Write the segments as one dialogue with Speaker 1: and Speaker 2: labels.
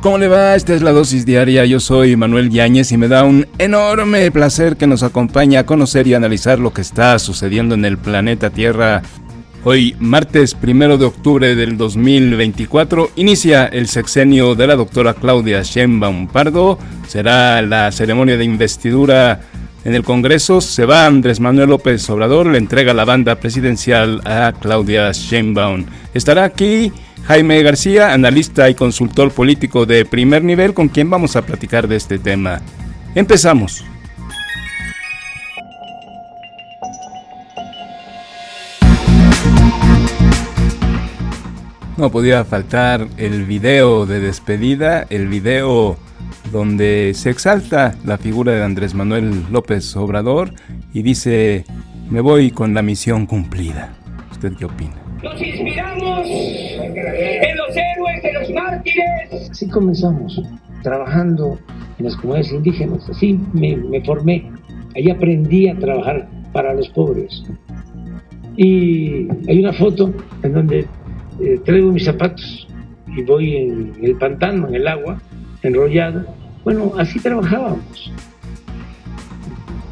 Speaker 1: ¿Cómo le va? Esta es la dosis diaria. Yo soy Manuel Yáñez y me da un enorme placer que nos acompañe a conocer y analizar lo que está sucediendo en el planeta Tierra. Hoy, martes 1 de octubre del 2024, inicia el sexenio de la doctora Claudia Sheinbaum Pardo. Será la ceremonia de investidura en el Congreso. Se va Andrés Manuel López Obrador, le entrega la banda presidencial a Claudia Sheinbaum. Estará aquí Jaime García, analista y consultor político de primer nivel, con quien vamos a platicar de este tema. Empezamos. No podía faltar el video de despedida, el video donde se exalta la figura de Andrés Manuel López Obrador y dice: me voy con la misión cumplida. ¿Usted qué opina?
Speaker 2: Nos inspiramos en los héroes de los mártires.
Speaker 3: Así comenzamos, trabajando en las comunidades indígenas. Así me formé. Ahí aprendí a trabajar para los pobres. Y hay una foto en donde traigo mis zapatos y voy en el pantano, en el agua, enrollado. Bueno, así trabajábamos.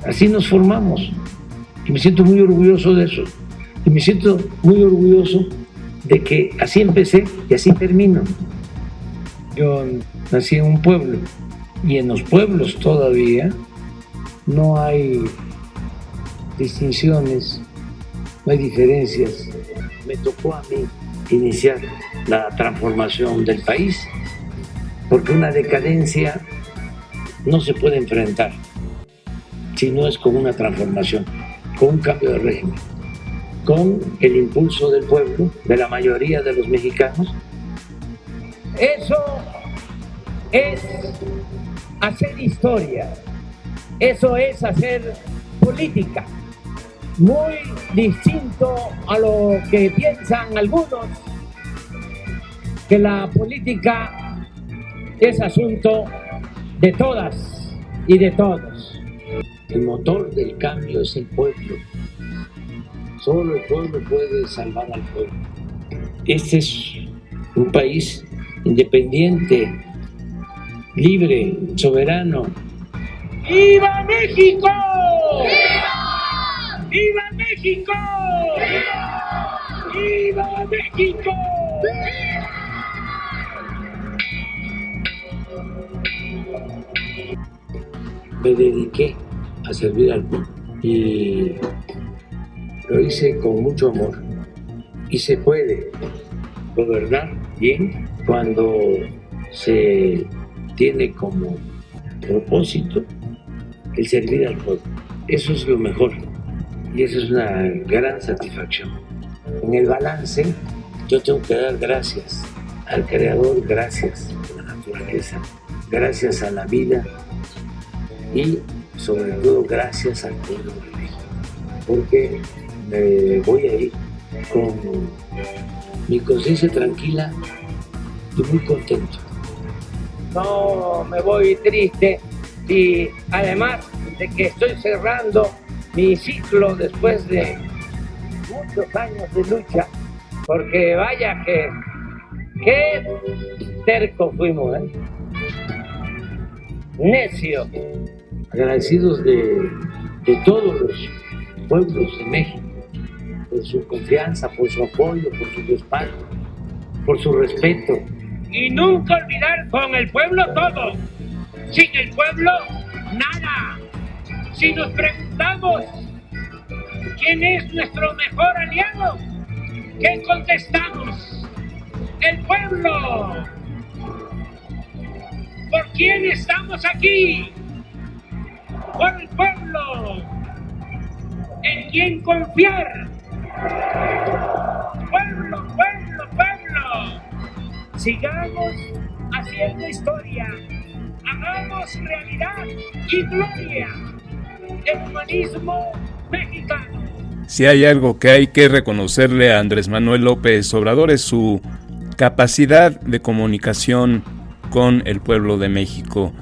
Speaker 3: Así nos formamos. Y me siento muy orgulloso de eso. Y me siento muy orgulloso de que así empecé y así termino. Yo nací en un pueblo y en los pueblos todavía no hay distinciones, no hay diferencias. Me tocó a mí iniciar la transformación del país porque una decadencia no se puede enfrentar si no es con una transformación, con un cambio de régimen, con el impulso del pueblo, de la mayoría de los mexicanos.
Speaker 2: Eso es hacer historia, eso es hacer política, muy distinto a lo que piensan algunos, que la política es asunto de todas y de todos.
Speaker 3: El motor del cambio es el pueblo. Solo el pueblo puede salvar al pueblo. Este es un país independiente, libre, soberano.
Speaker 2: ¡Viva México! ¡Viva! ¡Viva México! ¡Viva! ¡Viva México!
Speaker 3: Me dediqué a servir al pueblo y lo hice con mucho amor. Y se puede gobernar bien cuando se tiene como propósito el servir al pueblo. Eso es lo mejor y eso es una gran satisfacción. En el balance yo tengo que dar gracias al Creador, gracias a la naturaleza, gracias a la vida y sobre todo gracias al pueblo de México, porque me voy a ir con mi conciencia tranquila y muy contento.
Speaker 2: No me voy triste y además de que estoy cerrando mi ciclo después de muchos años de lucha, porque vaya que qué terco fuimos, necio.
Speaker 3: Agradecidos de todos los pueblos de México por su confianza, por su apoyo, por su respaldo, por su respeto.
Speaker 2: Y nunca olvidar con el pueblo todo. Sin el pueblo, nada. Si nos preguntamos quién es nuestro mejor aliado, ¿qué contestamos? El pueblo. ¿Por quién estamos aquí? Por el pueblo. ¿En quién confiar? Pueblo, pueblo, pueblo. Sigamos haciendo historia. Hagamos realidad y gloria el humanismo mexicano.
Speaker 1: Si hay algo que hay que reconocerle a Andrés Manuel López Obrador es su capacidad de comunicación con el pueblo de México.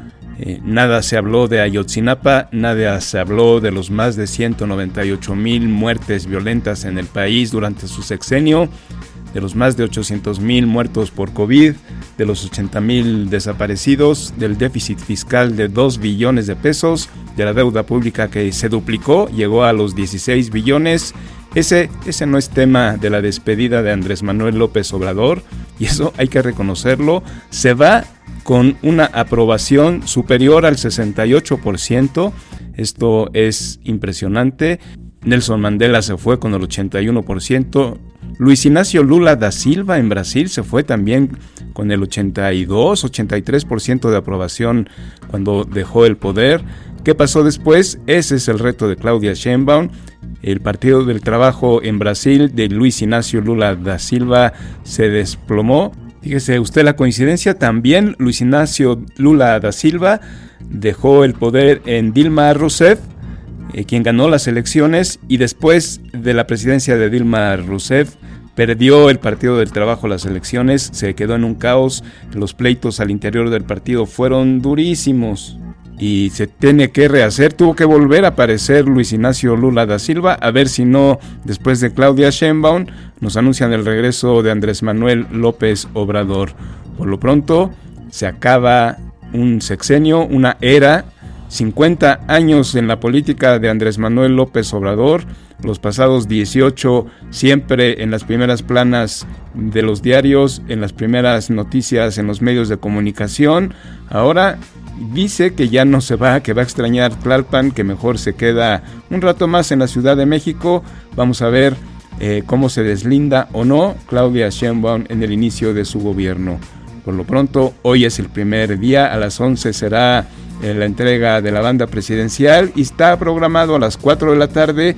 Speaker 1: Nada se habló de Ayotzinapa, nada se habló de los más de 198,000 muertes violentas en el país durante su sexenio, de los más de 800,000 muertos por COVID, de los 80,000 desaparecidos, del déficit fiscal de 2 billones de pesos, de la deuda pública que se duplicó, llegó a los 16 billones. Ese no es tema de la despedida de Andrés Manuel López Obrador, y eso hay que reconocerlo. Se va con una aprobación superior al 68%. Esto es impresionante. Nelson Mandela se fue con el 81%. Luis Inácio Lula da Silva en Brasil se fue también con el 83% de aprobación cuando dejó el poder. ¿Qué pasó después? Ese es el reto de Claudia Sheinbaum. El Partido del Trabajo en Brasil de Luis Inácio Lula da Silva se desplomó. Fíjese usted la coincidencia, también Luis Inácio Lula da Silva dejó el poder en Dilma Rousseff, quien ganó las elecciones, y después de la presidencia de Dilma Rousseff perdió el Partido del Trabajo las elecciones, se quedó en un caos, los pleitos al interior del partido fueron durísimos y se tiene que rehacer. Tuvo que volver a aparecer Luis Inácio Lula da Silva, a ver si no, después de Claudia Sheinbaum, nos anuncian el regreso de Andrés Manuel López Obrador. Por lo pronto, se acaba un sexenio, una era, 50 años en la política de Andrés Manuel López Obrador, los pasados 18 siempre en las primeras planas de los diarios, en las primeras noticias en los medios de comunicación. Ahora dice que ya no se va, que va a extrañar Tlalpan, que mejor se queda un rato más en la Ciudad de México. Vamos a ver cómo se deslinda o no Claudia Sheinbaum en el inicio de su gobierno. Por lo pronto, hoy es el primer día, a las 11 será la entrega de la banda presidencial y está programado a las 4 de la tarde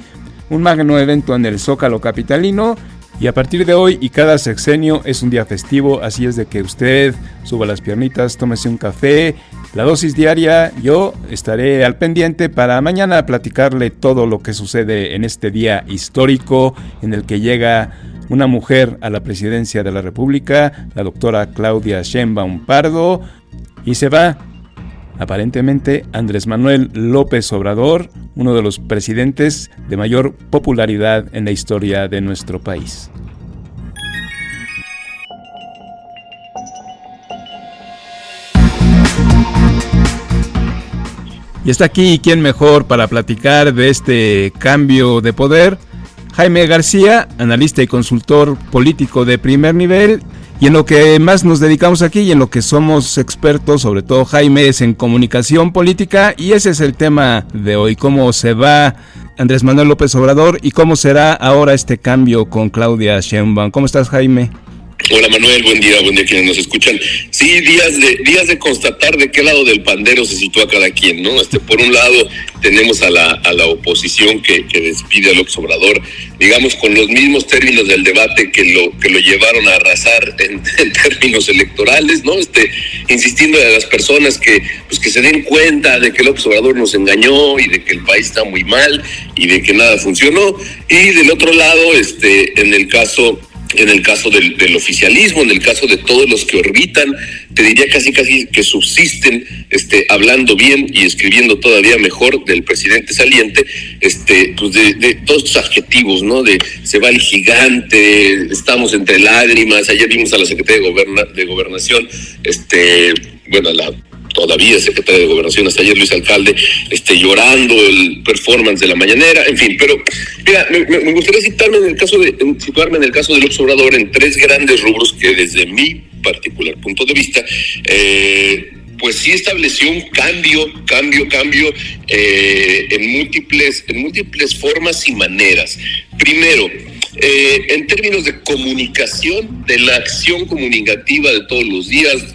Speaker 1: un magno evento en el Zócalo capitalino. Y a partir de hoy y cada sexenio es un día festivo, así es de que usted suba las piernitas, tómese un café, la dosis diaria. Yo estaré al pendiente para mañana platicarle todo lo que sucede en este día histórico en el que llega una mujer a la presidencia de la República, la doctora Claudia Sheinbaum Pardo, y se va aparentemente Andrés Manuel López Obrador, uno de los presidentes de mayor popularidad en la historia de nuestro país. Y está aquí, ¿quién mejor para platicar de este cambio de poder? Jaime García, analista y consultor político de primer nivel. Y en lo que más nos dedicamos aquí y en lo que somos expertos, sobre todo Jaime, es en comunicación política, y ese es el tema de hoy: cómo se va Andrés Manuel López Obrador y cómo será ahora este cambio con Claudia Sheinbaum. ¿Cómo estás, Jaime?
Speaker 4: Hola Manuel, buen día a quienes nos escuchan. Sí, días de constatar de qué lado del pandero se sitúa cada quien, ¿no? Por un lado tenemos a la oposición que despide a López Obrador, digamos con los mismos términos del debate que lo llevaron a arrasar en términos electorales, ¿no? Insistiendo a las personas que se den cuenta de que López Obrador nos engañó y de que el país está muy mal y de que nada funcionó. Y del otro lado, en el caso del oficialismo, en el caso de todos los que orbitan, te diría casi que subsisten, hablando bien y escribiendo todavía mejor del presidente saliente, pues de todos estos adjetivos, ¿no? De se va el gigante, estamos entre lágrimas. Ayer vimos a la secretaria de Gobernación, todavía secretaria de Gobernación hasta ayer, Luis Alcalde, llorando el performance de la mañanera, en fin. Pero mira, me gustaría situarme en el caso de López Obrador en tres grandes rubros que desde mi particular punto de vista, pues sí estableció un cambio en múltiples formas y maneras. Primero, en términos de comunicación, de la acción comunicativa de todos los días,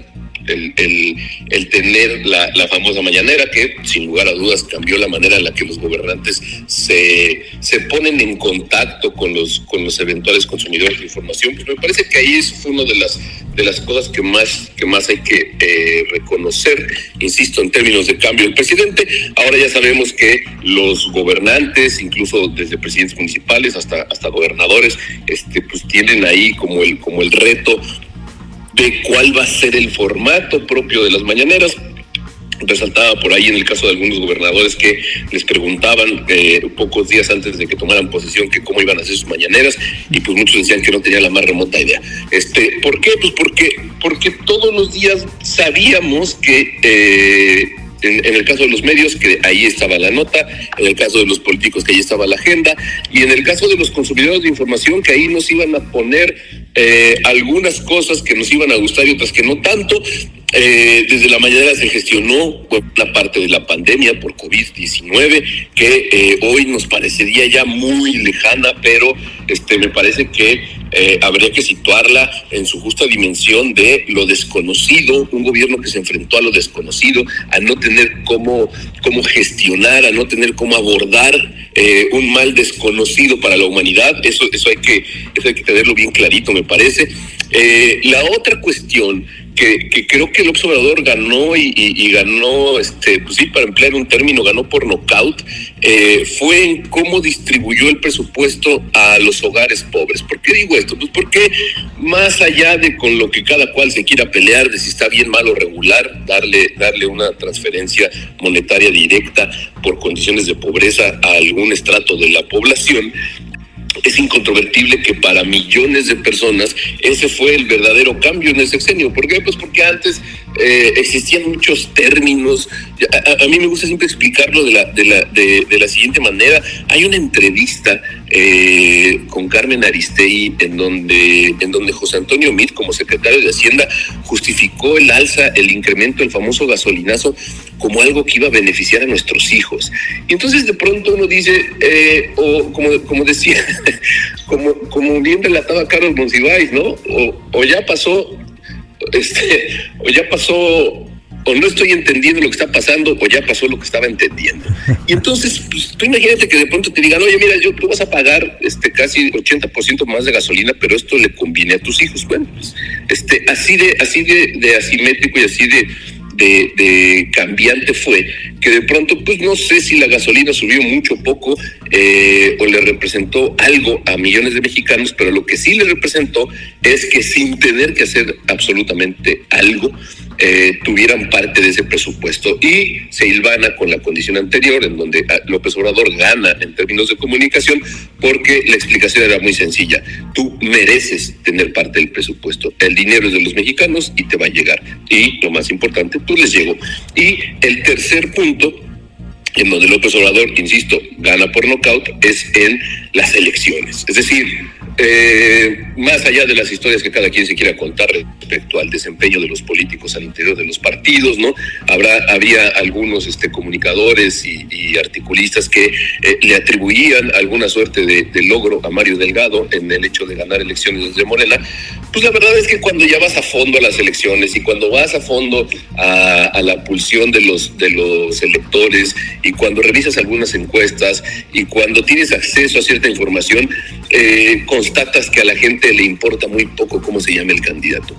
Speaker 4: el tener la famosa mañanera, que sin lugar a dudas cambió la manera en la que los gobernantes se ponen en contacto con los eventuales consumidores de información. Pues me parece que ahí fue una de las cosas que más hay que reconocer, insisto, en términos de cambio del presidente. Ahora ya sabemos que los gobernantes, incluso desde presidentes municipales hasta gobernadores, pues tienen ahí como el reto de cuál va a ser el formato propio de las mañaneras. Resaltaba por ahí en el caso de algunos gobernadores que les preguntaban pocos días antes de que tomaran posesión que cómo iban a hacer sus mañaneras, y pues muchos decían que no tenían la más remota idea. ¿Por qué? Pues porque todos los días sabíamos que en el caso de los medios, que ahí estaba la nota, en el caso de los políticos, que ahí estaba la agenda, y en el caso de los consumidores de información, que ahí nos iban a poner algunas cosas que nos iban a gustar y otras que no tanto. Desde la mañana se gestionó la parte de la pandemia por COVID-19, que hoy nos parecería ya muy lejana, pero me parece que habría que situarla en su justa dimensión de lo desconocido, un gobierno que se enfrentó a lo desconocido, a no tener cómo gestionar, a no tener cómo abordar un mal desconocido para la humanidad. Eso hay que tenerlo bien clarito, me parece. La otra cuestión que creo que López Obrador ganó y ganó, pues sí, para emplear un término, ganó por nocaut, fue en cómo distribuyó el presupuesto a los hogares pobres. ¿Por qué digo esto? Pues porque más allá de con lo que cada cual se quiera pelear, de si está bien, mal o regular, darle una transferencia monetaria directa por condiciones de pobreza a algún estrato de la población, es incontrovertible que para millones de personas ese fue el verdadero cambio en el sexenio. ¿Por qué? Pues porque antes existían muchos términos. A mí me gusta siempre explicarlo de la siguiente manera. Hay una entrevista con Carmen Aristegui en donde José Antonio Meade, como secretario de Hacienda, justificó el alza, el incremento, el famoso gasolinazo, como algo que iba a beneficiar a nuestros hijos. Y entonces de pronto uno dice, o como decía, como bien relataba Carlos Monsiváis, ¿no? O ya pasó, o no estoy entendiendo lo que está pasando, o ya pasó lo que estaba entendiendo. Y entonces, pues, tú imagínate que de pronto te digan, oye, mira, tú vas a pagar casi 80% más de gasolina, pero esto le conviene a tus hijos. Bueno, pues, así de asimétrico y así de cambiante fue, que de pronto, pues no sé si la gasolina subió mucho o poco, o le representó algo a millones de mexicanos, pero lo que sí le representó es que sin tener que hacer absolutamente algo, tuvieran parte de ese presupuesto, y se hilvana con la condición anterior, en donde López Obrador gana en términos de comunicación, porque la explicación era muy sencilla: tú mereces tener parte del presupuesto, el dinero es de los mexicanos y te va a llegar, y lo más importante, tú les llegó. Y el tercer punto en donde López Obrador, insisto, gana por nocaut, es en las elecciones. Es decir, más allá de las historias que cada quien se quiera contar respecto al desempeño de los políticos al interior de los partidos, ¿no? Había algunos comunicadores y articulistas que le atribuían alguna suerte de logro a Mario Delgado en el hecho de ganar elecciones desde Morena. Pues la verdad es que cuando ya vas a fondo a las elecciones, y cuando vas a fondo a la pulsión de los electores, y cuando revisas algunas encuestas, y cuando tienes acceso a cierta información, constatas que a la gente le importa muy poco cómo se llame el candidato.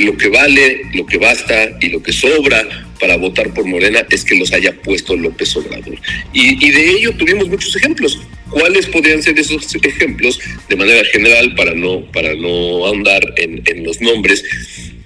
Speaker 4: Lo que vale, lo que basta y lo que sobra para votar por Morena es que los haya puesto López Obrador. Y de ello tuvimos muchos ejemplos. ¿Cuáles podrían ser esos ejemplos de manera general, para no ahondar en los nombres?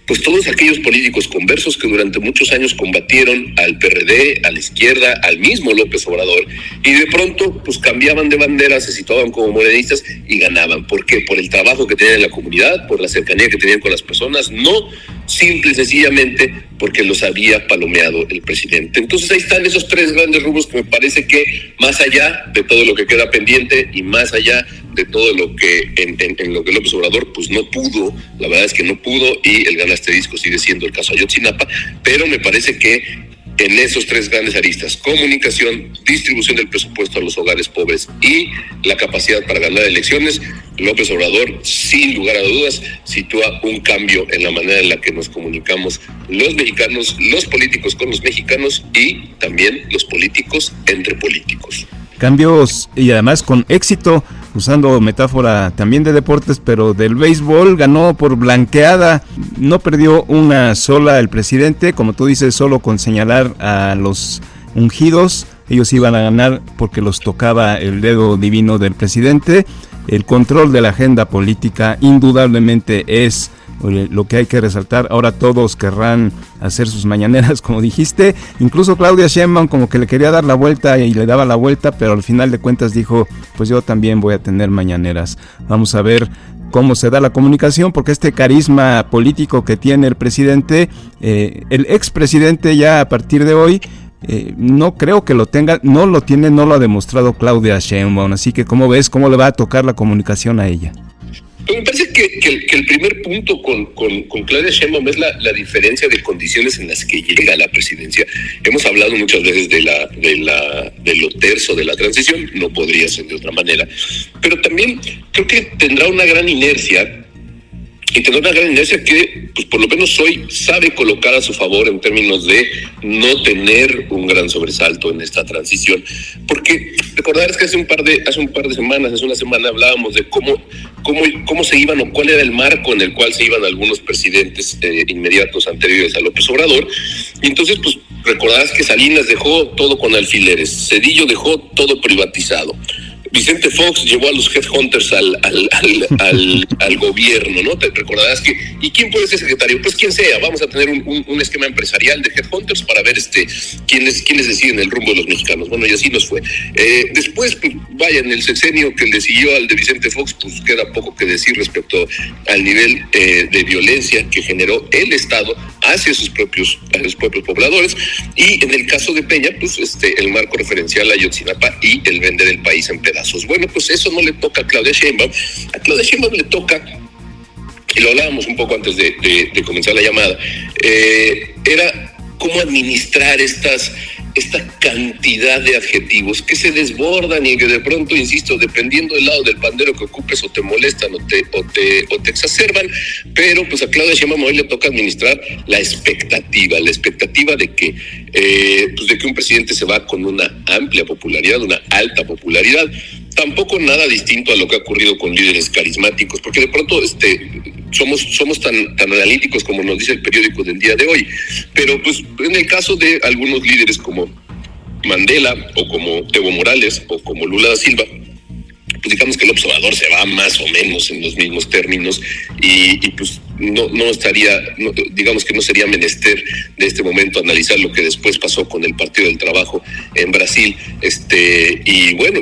Speaker 4: Pues todos aquellos políticos conversos que durante muchos años combatieron al PRD, a la izquierda, al mismo López Obrador, y de pronto pues cambiaban de bandera, se situaban como morenistas y ganaban. ¿Por qué? Por el trabajo que tenían en la comunidad, por la cercanía que tenían con las personas, no simple y sencillamente porque los había palomeado el presidente. Entonces ahí están esos tres grandes rubros que me parece que, más allá de todo lo que queda pendiente y más allá de todo lo que en lo que López Obrador pues no pudo, la verdad es que no pudo, y el gran asterisco sigue siendo el caso Ayotzinapa, pero me parece que en esos tres grandes aristas: comunicación, distribución del presupuesto a los hogares pobres y la capacidad para ganar elecciones, López Obrador, sin lugar a dudas, sitúa un cambio en la manera en la que nos comunicamos los mexicanos, los políticos con los mexicanos, y también los políticos entre políticos.
Speaker 1: Cambios, y además con éxito, usando metáfora también de deportes, pero del béisbol. Ganó por blanqueada, no perdió una sola el presidente, como tú dices, solo con señalar a los ungidos, ellos iban a ganar porque los tocaba el dedo divino del presidente. El control de la agenda política indudablemente es lo que hay que resaltar. Ahora todos querrán hacer sus mañaneras, como dijiste. Incluso Claudia Sheinbaum como que le quería dar la vuelta y le daba la vuelta, pero al final de cuentas dijo, pues yo también voy a tener mañaneras. Vamos a ver cómo se da la comunicación, porque este carisma político que tiene el presidente, el expresidente ya a partir de hoy, no creo que lo tenga, no lo tiene, no lo ha demostrado Claudia Sheinbaum. Así que, ¿cómo ves? ¿Cómo le va a tocar la comunicación a ella?
Speaker 4: Me parece que el primer punto con Claudia Sheinbaum es la diferencia de condiciones en las que llega a la presidencia. Hemos hablado muchas veces de lo terso de la transición, no podría ser de otra manera, pero también creo que tendrá una gran inercia, y tendrá una gran inercia que, pues por lo menos hoy, sabe colocar a su favor en términos de no tener un gran sobresalto en esta transición. Porque recordarás que hace un par de semanas, hace una semana, hablábamos de cómo se iban o cuál era el marco en el cual se iban algunos presidentes inmediatos anteriores a López Obrador. Y entonces, pues recordarás que Salinas dejó todo con alfileres, Zedillo dejó todo privatizado, Vicente Fox llevó a los headhunters al gobierno, ¿no? Te recordarás que, ¿y quién puede ser secretario? Pues quien sea, vamos a tener un esquema empresarial de headhunters para ver quiénes deciden el rumbo de los mexicanos. Bueno, y así nos fue. Después, pues vaya, en el sexenio que le siguió al de Vicente Fox, pues queda poco que decir respecto al nivel de violencia que generó el Estado hacia sus propios pobladores, y en el caso de Peña, pues el marco referencial a Ayotzinapa y el vender el país en pedazos. Bueno, pues eso no le toca a Claudia Sheinbaum. A Claudia Sheinbaum le toca, y lo hablábamos un poco antes de comenzar la llamada, era cómo administrar esta cantidad de adjetivos que se desbordan y que de pronto, insisto, dependiendo del lado del pandero que ocupes, o te molestan o te exacerban, pero pues a Claudia Sheinbaum hoy le toca administrar la expectativa de que un presidente se va con una amplia popularidad, una alta popularidad. Tampoco nada distinto a lo que ha ocurrido con líderes carismáticos, porque de pronto somos tan analíticos como nos dice el periódico del día de hoy, pero pues en el caso de algunos líderes como Mandela o como Evo Morales o como Lula da Silva, pues digamos que el observador se va más o menos en los mismos términos, y pues digamos que no sería menester de este momento analizar lo que después pasó con el Partido del Trabajo en Brasil, y bueno,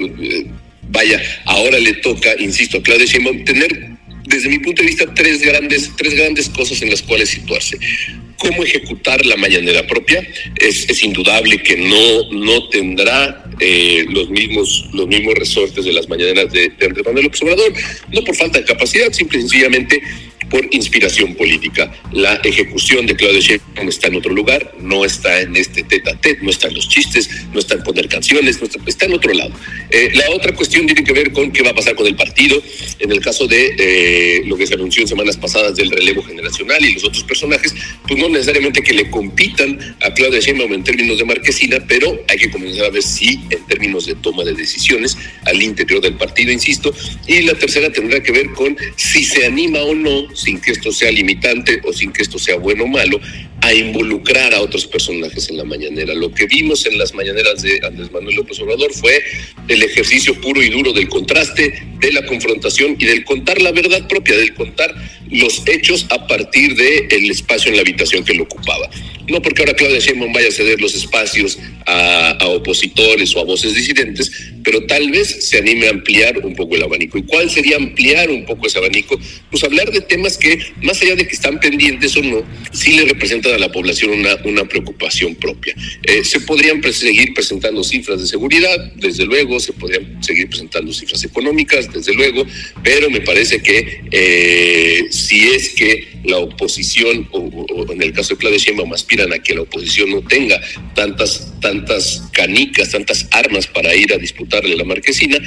Speaker 4: vaya, ahora le toca, insisto, a Claudia Sheinbaum tener, desde mi punto de vista, tres grandes cosas en las cuales situarse. ¿Cómo ejecutar la mañanera propia? Es indudable que no tendrá los mismos resortes de las mañaneras de Andrés Manuel López Obrador, no por falta de capacidad, simple y sencillamente por inspiración política. La ejecución de Claudia Sheinbaum está en otro lugar, no está en este tete-a-tete, no está en los chistes, no está en poner canciones, está en otro lado. La otra cuestión tiene que ver con qué va a pasar con el partido, en el caso de lo que se anunció en semanas pasadas del relevo generacional y los otros personajes, pues no necesariamente que le compitan a Claudia Sheinbaum en términos de marquesina, pero hay que comenzar a ver si en términos de toma de decisiones al interior del partido, insisto. Y la tercera tendrá que ver con si se anima o no, sin que esto sea limitante o sin que esto sea bueno o malo, a involucrar a otros personajes en la mañanera. Lo que vimos en las mañaneras de Andrés Manuel López Obrador fue el ejercicio puro y duro del contraste, de la confrontación y del contar la verdad propia, del contar los hechos a partir del espacio en la habitación que lo ocupaba. No porque ahora Claudia Sheinbaum vaya a ceder los espacios a opositores o a voces disidentes, pero tal vez se anime a ampliar un poco el abanico. ¿Y cuál sería ampliar un poco ese abanico? Pues hablar de temas que, más allá de que están pendientes o no, sí le representan a la población una preocupación propia. Se podrían seguir presentando cifras de seguridad, desde luego, se podrían seguir presentando cifras económicas, desde luego, pero me parece que si es que la oposición, o en el caso de Claudia Sheinbaum, aspiran a que la oposición no tenga tantas canicas, tantas armas para ir a disputarle la marquesina,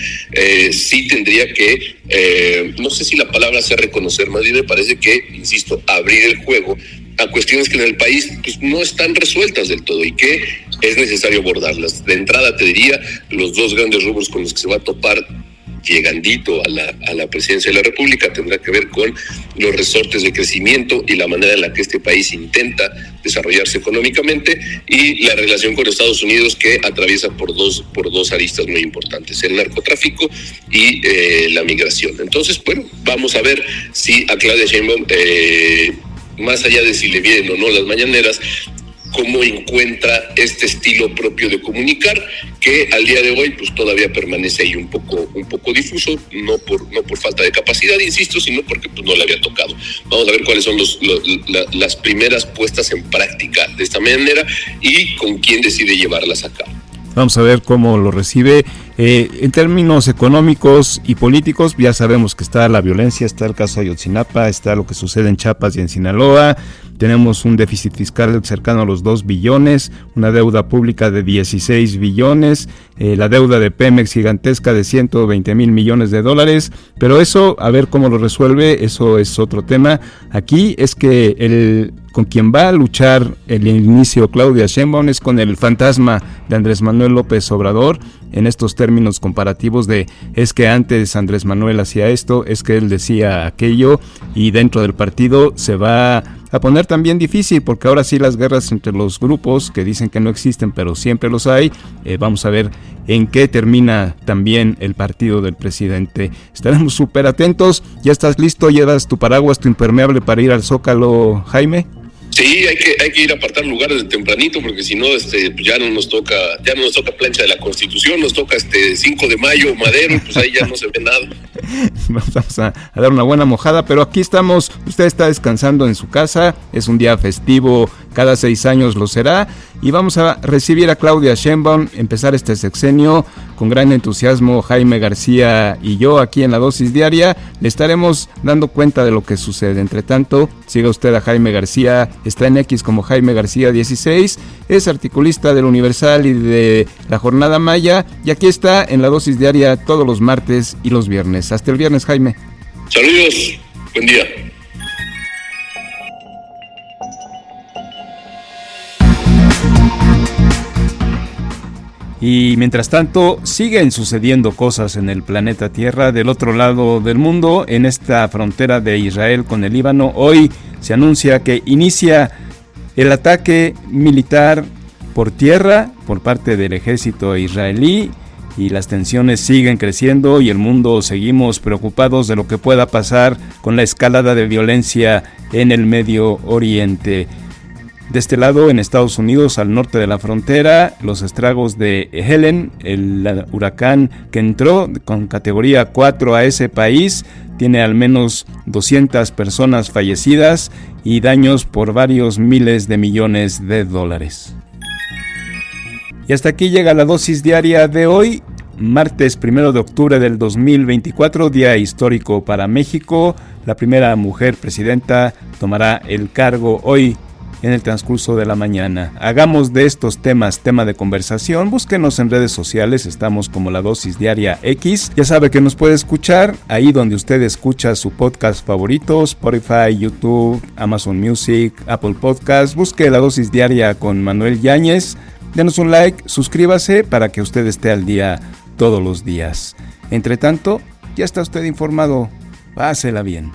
Speaker 4: sí tendría que, no sé si la palabra sea reconocer, más bien me parece que, insisto, abrir el juego a cuestiones que en el país pues, no están resueltas del todo y que es necesario abordarlas. De entrada te diría, los dos grandes rubros con los que se va a topar llegandito a la presidencia de la República, tendrá que ver con los resortes de crecimiento y la manera en la que este país intenta desarrollarse económicamente, y la relación con Estados Unidos, que atraviesa por dos aristas muy importantes: el narcotráfico y la migración. Entonces, bueno, vamos a ver si a Claudia Sheinbaum, más allá de si le vienen o no las mañaneras, cómo encuentra este estilo propio de comunicar, que al día de hoy pues todavía permanece ahí un poco difuso, no por falta de capacidad, insisto, sino porque pues no le había tocado. Vamos a ver cuáles son las primeras puestas en práctica de esta manera y con quién decide llevarlas a cabo.
Speaker 1: Vamos a ver cómo lo recibe. En términos económicos y políticos, ya sabemos que está la violencia, está el caso Ayotzinapa, está lo que sucede en Chiapas y en Sinaloa. Tenemos un déficit fiscal cercano a los 2 billones, una deuda pública de 16 billones, la deuda de Pemex gigantesca de 120 mil millones de dólares, pero eso, a ver cómo lo resuelve, eso es otro tema. Aquí es que con quien va a luchar el inicio Claudia Sheinbaum es con el fantasma de Andrés Manuel López Obrador, en estos términos comparativos de es que antes Andrés Manuel hacía esto, es que él decía aquello, y dentro del partido se va a poner también difícil, porque ahora sí las guerras entre los grupos que dicen que no existen pero siempre los hay. Vamos a ver en qué termina también el partido del presidente. Estaremos súper atentos. ¿Ya estás listo? ¿Llevas tu paraguas, tu impermeable para ir al Zócalo, Jaime?
Speaker 4: Sí, hay que ir a apartar lugares de tempranito, porque si no ya no nos toca plancha de la Constitución, nos toca 5 de mayo, Madero, pues ahí ya no se ve nada.
Speaker 1: Vamos a dar una buena mojada, pero aquí estamos. Usted está descansando en su casa, es un día festivo, cada 6 años lo será, y vamos a recibir a Claudia Sheinbaum, empezar este sexenio con gran entusiasmo. Jaime García y yo aquí en La Dosis Diaria le estaremos dando cuenta de lo que sucede. Entre tanto, siga usted a Jaime García, está en X como Jaime García 16, es articulista del Universal y de La Jornada Maya, y aquí está en La Dosis Diaria todos los martes y los viernes. Hasta el viernes, Jaime.
Speaker 4: Saludos, buen día.
Speaker 1: Y mientras tanto, siguen sucediendo cosas en el planeta Tierra. Del otro lado del mundo, en esta frontera de Israel con el Líbano, hoy se anuncia que inicia el ataque militar por tierra por parte del ejército israelí, y las tensiones siguen creciendo y el mundo seguimos preocupados de lo que pueda pasar con la escalada de violencia en el Medio Oriente. De este lado, en Estados Unidos, al norte de la frontera, los estragos de Helen, el huracán que entró con categoría 4 a ese país, tiene al menos 200 personas fallecidas y daños por varios miles de millones de dólares. Y hasta aquí llega la dosis diaria de hoy, martes 1 de octubre del 2024, día histórico para México. La primera mujer presidenta tomará el cargo hoy en el transcurso de la mañana. Hagamos de estos temas tema de conversación. Búsquenos en redes sociales, estamos como La Dosis Diaria X. Ya sabe que nos puede escuchar ahí donde usted escucha su podcast favorito: Spotify, YouTube, Amazon Music, Apple Podcast. Busque La Dosis Diaria con Manuel Yáñez. Denos un like, suscríbase para que usted esté al día todos los días. Entre tanto, ya está usted informado. Pásela bien.